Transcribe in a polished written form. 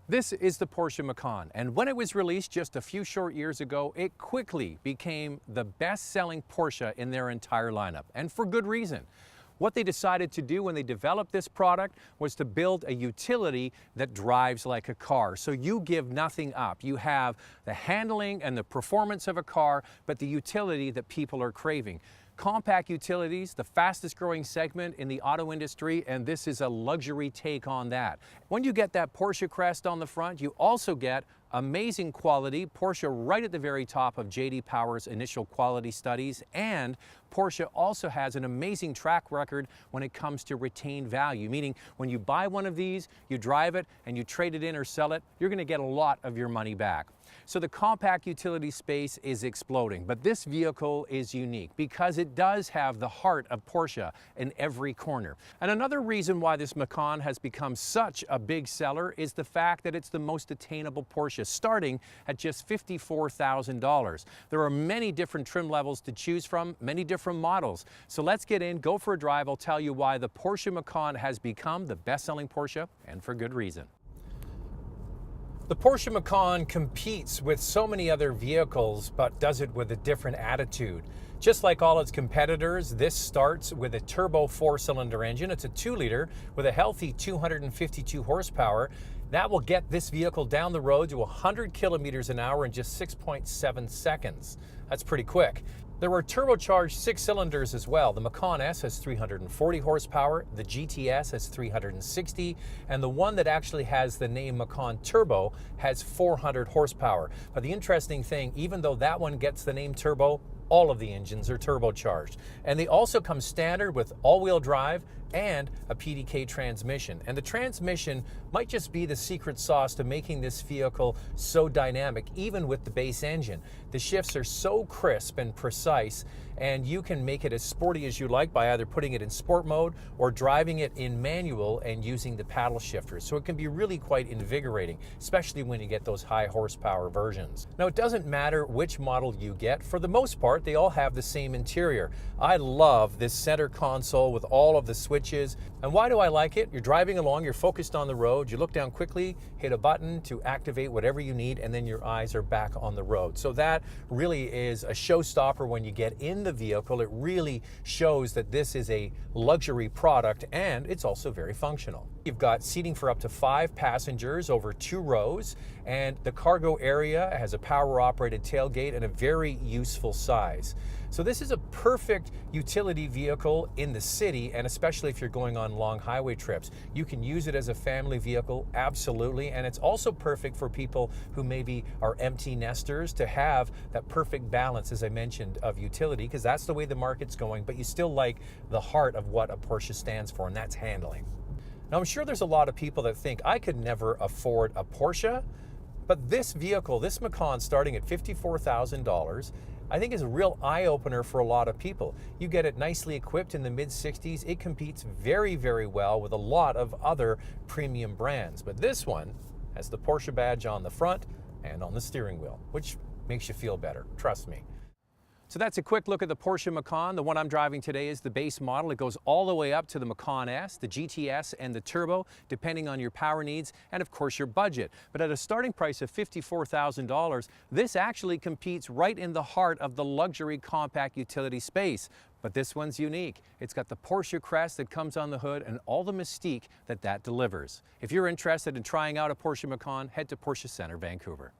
This is the Porsche Macan, and when it was released just a few short years ago, it quickly became the best-selling Porsche in their entire lineup, and for good reason. What they decided to do when they developed this product was to build a utility that drives like a car. So you give nothing up. You have the handling and the performance of a car, but the utility that people are craving. Compact utilities, the fastest growing segment in the auto industry, and this is a luxury take on that. When you get that Porsche crest on the front, you also get amazing quality, Porsche right at the very top of J.D. Power's initial quality studies, and Porsche also has an amazing track record when it comes to retained value, meaning when you buy one of these, you drive it, and you trade it in or sell it, you're going to get a lot of your money back. So the compact utility space is exploding, but this vehicle is unique because it does have the heart of Porsche in every corner. And another reason why this Macan has become such a big seller is the fact that it's the most attainable Porsche, starting at just $54,000. There are many different trim levels to choose from, many different models. So let's get in, go for a drive. I'll tell you why the Porsche Macan has become the best-selling Porsche, and for good reason. The Porsche Macan competes with so many other vehicles, but does it with a different attitude. Just like all its competitors, this starts with a turbo 4-cylinder engine. It's a 2-liter with a healthy 252 horsepower. That will get this vehicle down the road to 100 kilometers an hour in just 6.7 seconds. That's pretty quick. There were turbocharged 6 cylinders as well. The Macan S has 340 horsepower, the GTS has 360, and the one that actually has the name Macan Turbo has 400 horsepower. But the interesting thing, even though that one gets the name Turbo, all of the engines are turbocharged. And they also come standard with all-wheel drive and a PDK transmission. And the transmission might just be the secret sauce to making this vehicle so dynamic, even with the base engine. The shifts are so crisp and precise, and you can make it as sporty as you like by either putting it in sport mode or driving it in manual and using the paddle shifters. So it can be really quite invigorating, especially when you get those high horsepower versions. Now, it doesn't matter which model you get. For the most part, they all have the same interior. I love this center console with all of the switches. And why do I like it? You're driving along, you're focused on the road, you look down quickly, hit a button to activate whatever you need, and then your eyes are back on the road. So that really is a showstopper when you get in the vehicle. It really shows that this is a luxury product, and it's also very functional. You've got seating for up to 5 passengers over 2 rows, and the cargo area has a power-operated tailgate and a very useful size. So this is a perfect utility vehicle in the city, and especially if you're going on long highway trips. You can use it as a family vehicle, absolutely, and it's also perfect for people who maybe are empty nesters to have that perfect balance, as I mentioned, of utility, because that's the way the market's going, but you still like the heart of what a Porsche stands for, and that's handling. Now, I'm sure there's a lot of people that think, I could never afford a Porsche, but this vehicle, this Macan, starting at $54,000, I think is a real eye-opener for a lot of people. You get it nicely equipped in the mid-60s. It competes very, very well with a lot of other premium brands. But this one has the Porsche badge on the front and on the steering wheel, which makes you feel better, trust me. So that's a quick look at the Porsche Macan. The one I'm driving today is the base model. It goes all the way up to the Macan S, the GTS, and the Turbo, depending on your power needs and, of course, your budget. But at a starting price of $54,000, this actually competes right in the heart of the luxury compact utility space. But this one's unique. It's got the Porsche crest that comes on the hood and all the mystique that delivers. If you're interested in trying out a Porsche Macan, head to Porsche Center, Vancouver.